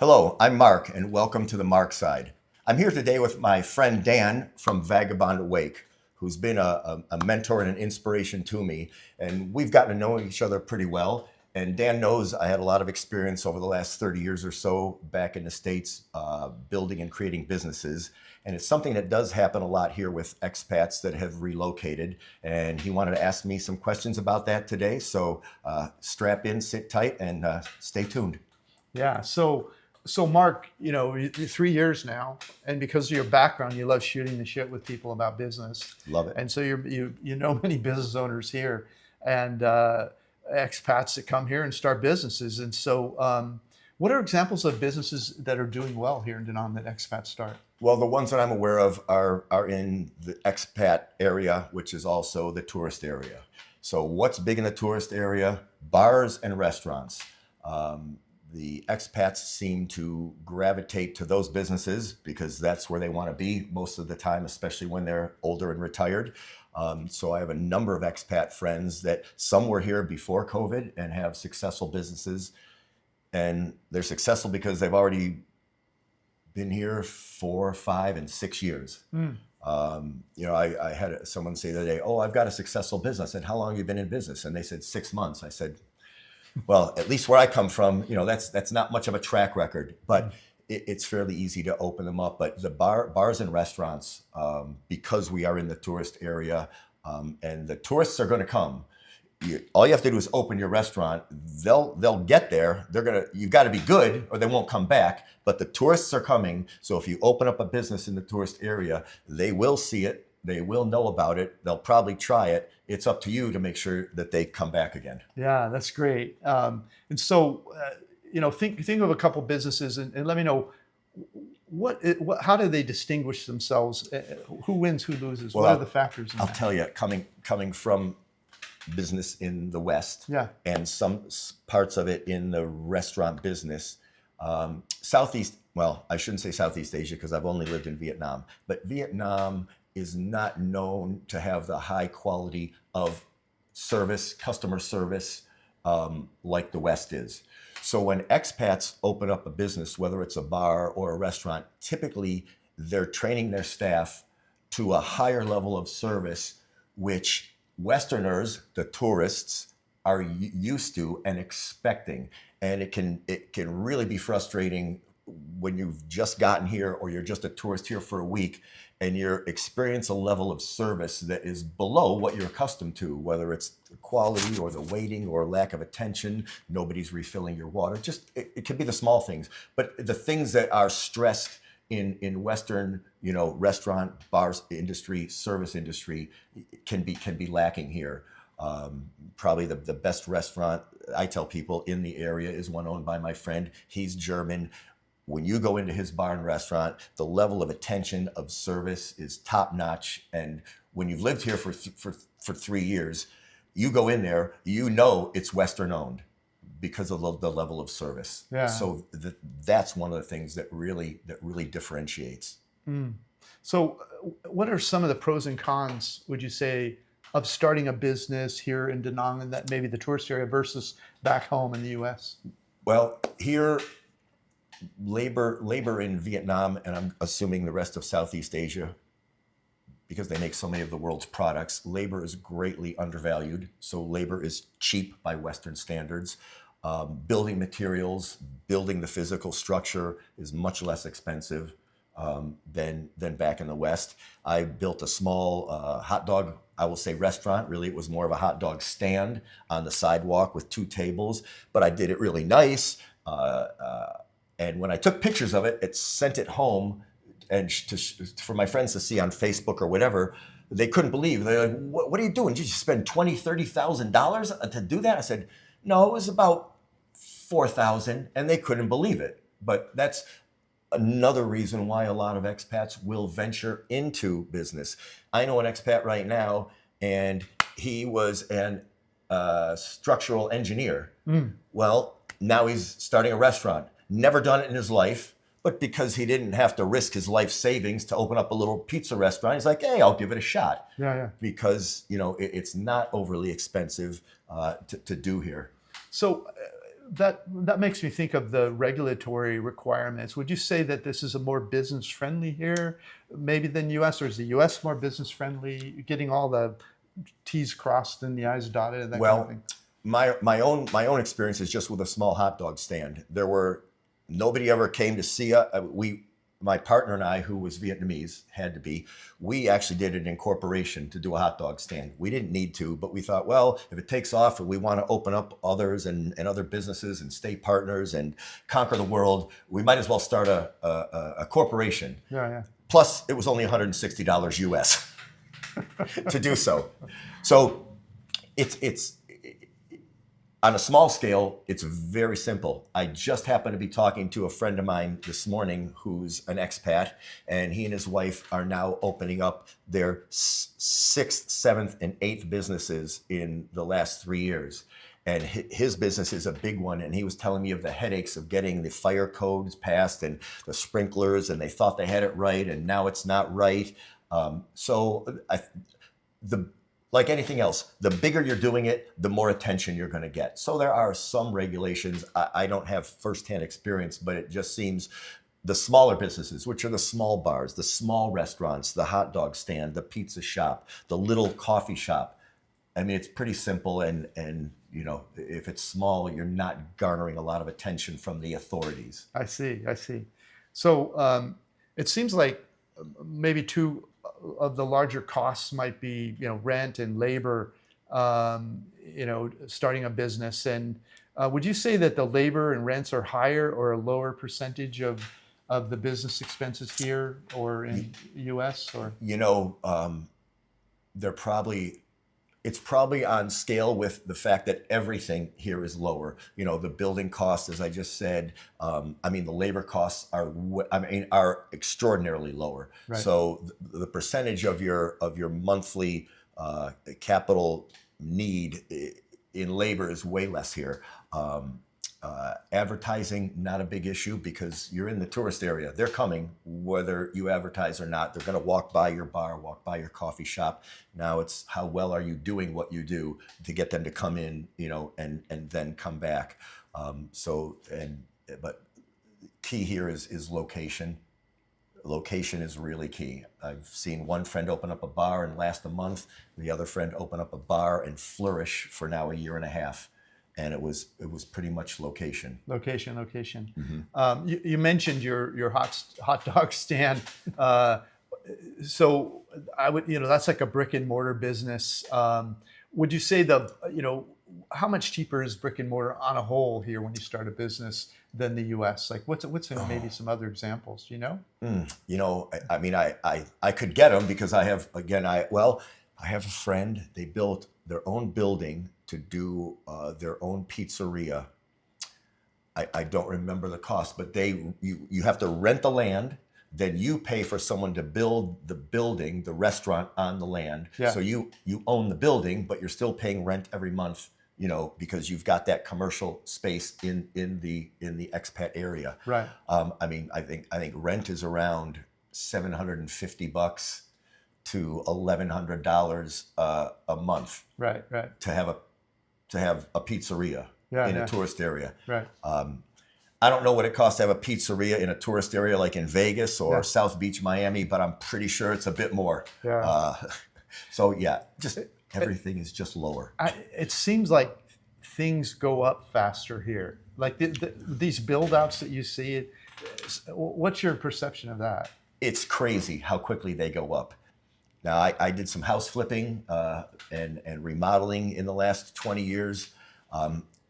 Hello, I'm Mark, and welcome to the Mark Side. I'm here today with my friend Dan from Vagabond Awake, who's been a mentor and an inspiration to me. And we've gotten to know each other pretty well. And Dan knows I had a lot of experience over the last 30 years or so back in the States building and creating businesses. And it's something that does happen a lot here with expats that have relocated. And he wanted to ask me some questions about that today. So strap in, sit tight, and stay tuned. Yeah. So Mark, you're 3 years now, and because of your background, you love shooting the shit with people about business. Love it. And so you know many business owners here, and expats that come here and start businesses. And so, what are examples of businesses that are doing well here in Da Nang that expats start? Well, the ones that I'm aware of are in the expat area, which is also the tourist area. So what's big in the tourist area? Bars and restaurants. The expats seem to gravitate to those businesses because that's where they want to be most of the time, especially when they're older and retired. So I have a number of expat friends that some were here before COVID and have successful businesses. And they're successful because they've already been here 4, 5, and 6 years. I had someone say the other day, "Oh, I've got a successful business." And how long have you been in business? And they said 6 months. I said, well, at least where I come from, that's not much of a track record, but it's fairly easy to open them up. But the bars and restaurants, because we are in the tourist area, and the tourists are going to come. All you have to do is open your restaurant. They'll get there. You've got to be good, or they won't come back. But the tourists are coming, so if you open up a business in the tourist area, they will see it. They will know about it. They'll probably try it. It's up to you to make sure that they come back again. Yeah, that's great. And so, think of a couple businesses and let me know how do they distinguish themselves? Who wins, who loses? Well, what are the factors in I'll that? tell you, coming from business in the West, Yeah. and some parts of it in the restaurant business, Southeast, well, I shouldn't say Southeast Asia because I've only lived in Vietnam, but Vietnam is not known to have the high quality of service, customer service, like the West is. So when expats open up a business, whether it's a bar or a restaurant, typically they're training their staff to a higher level of service, which Westerners, the tourists, are used to and expecting. And it can really be frustrating when you've just gotten here or you're just a tourist here for a week and you experience a level of service that is below what you're accustomed to, whether it's the quality or the waiting or lack of attention, nobody's refilling your water. Just it can be the small things, but the things that are stressed in Western, restaurant, bars industry, service industry can be lacking here. Probably the best restaurant I tell people in the area is one owned by my friend. He's German. When you go into his bar and restaurant, the level of attention, of service is top notch. And when you've lived here for 3 years, you go in there, it's Western owned because of the level of service. Yeah. So that's one of the things that really differentiates. So, what are some of the pros and cons, would you say, of starting a business here in Da Nang and that maybe the tourist area versus back home in the U.S.? Well, here, labor in Vietnam, and I'm assuming the rest of Southeast Asia, because they make so many of the world's products, labor is greatly undervalued. So labor is cheap by Western standards. Building materials, building the physical structure is much less expensive than back in the West. I built a small hot dog, I will say restaurant. Really, it was more of a hot dog stand on the sidewalk with 2 tables, but I did it really nice. And when I took pictures of it, sent it home and for my friends to see on Facebook or whatever. They couldn't believe. They're like, what are you doing? Did you spend $20,000, $30,000 to do that? I said, no, it was about $4,000, and they couldn't believe it. But that's another reason why a lot of expats will venture into business. I know an expat right now, and he was an structural engineer. Well, now he's starting a restaurant. Never done it in his life, but because he didn't have to risk his life savings to open up a little pizza restaurant, he's like, hey, I'll give it a shot. Yeah. Because, it's not overly expensive to do here. So, that makes me think of the regulatory requirements. Would you say that this is a more business friendly here, maybe than U.S., or is the U.S. more business friendly, getting all the T's crossed and the I's dotted and that kind of Well, thing? my own experience is just with a small hot dog stand. Nobody ever came to see us. My partner and I, who was Vietnamese, had to be. We actually did an incorporation to do a hot dog stand. We didn't need to, but we thought, well, if it takes off and we want to open up others and other businesses and stay partners and conquer the world, we might as well start a corporation. Yeah, yeah. Plus, it was only $160 US to do so. So it's on a small scale, it's very simple. I just happened to be talking to a friend of mine this morning who's an expat, and he and his wife are now opening up their sixth, seventh, and eighth businesses in the last 3 years. And his business is a big one, and he was telling me of the headaches of getting the fire codes passed and the sprinklers, and they thought they had it right, and now it's not right. Like anything else, the bigger you're doing it, the more attention you're going to get. So there are some regulations. I don't have firsthand experience, but it just seems the smaller businesses, which are the small bars, the small restaurants, the hot dog stand, the pizza shop, the little coffee shop. I mean, it's pretty simple, and if it's small, you're not garnering a lot of attention from the authorities. I see. I see. So it seems like maybe two of the larger costs might be, rent and labor, starting a business. And would you say that the labor and rents are higher or a lower percentage of the business expenses here or in U.S. or? It's probably on scale with the fact that everything here is lower. The building costs, as I just said. The labor costs are extraordinarily lower. Right. So the percentage of your monthly capital need in labor is way less here. Advertising, not a big issue because you're in the tourist area. They're coming whether you advertise or not. They're going to walk by your bar, walk by your coffee shop. Now it's how well are you doing what you do to get them to come in, and then come back. But key here is location. Location is really key. I've seen one friend open up a bar and last a month. The other friend open up a bar and flourish for now a year and a half. And it was pretty much location. Location. Mm-hmm. You mentioned your hot dog stand. So I would, that's like a brick and mortar business. Would you say how much cheaper is brick and mortar on a whole here when you start a business than the U.S.? Like what's in maybe some other examples? Do you know? I could get them because I have a friend. They built their own building to do their own pizzeria. I don't remember the cost, but you have to rent the land, then you pay for someone to build the building, the restaurant on the land. Yeah. So you own the building, but you're still paying rent every month, because you've got that commercial space in the expat area. Right. I think rent is around $750 to $1,100 a month. Right. To have a pizzeria in a tourist area. Right. I don't know what it costs to have a pizzeria in a tourist area like in Vegas or South Beach, Miami, but I'm pretty sure it's a bit more. Yeah. Just everything is just lower. It seems like things go up faster here. Like these build outs that you see, what's your perception of that? It's crazy how quickly they go up. Now, I did some house flipping and remodeling in the last 20 years.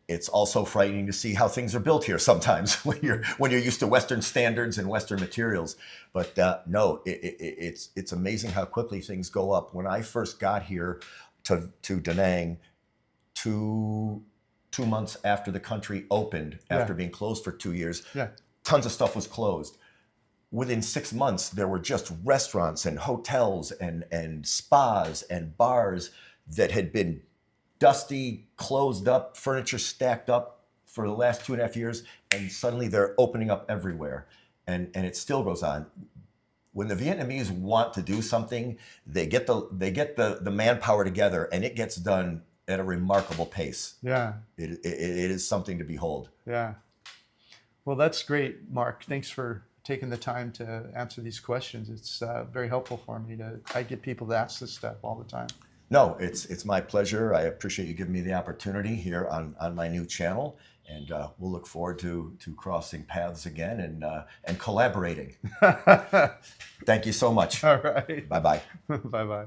It's also frightening to see how things are built here sometimes when you're used to Western standards and Western materials. But no, it's amazing how quickly things go up. When I first got here to Da Nang, two months after the country opened, after being closed for 2 years, tons of stuff was closed. Within 6 months, there were just restaurants and hotels and spas and bars that had been dusty, closed up, furniture stacked up for the last 2.5 years, and suddenly they're opening up everywhere. And it still goes on. When the Vietnamese want to do something, they get the manpower together, and it gets done at a remarkable pace. Yeah. It is something to behold. Yeah. Well, that's great, Mark. Thanks for taking the time to answer these questions. It's very helpful for me. I get people to ask this stuff all the time. No, it's my pleasure. I appreciate you giving me the opportunity here on my new channel, and we'll look forward to crossing paths again and collaborating. Thank you so much. All right. Bye bye. Bye bye.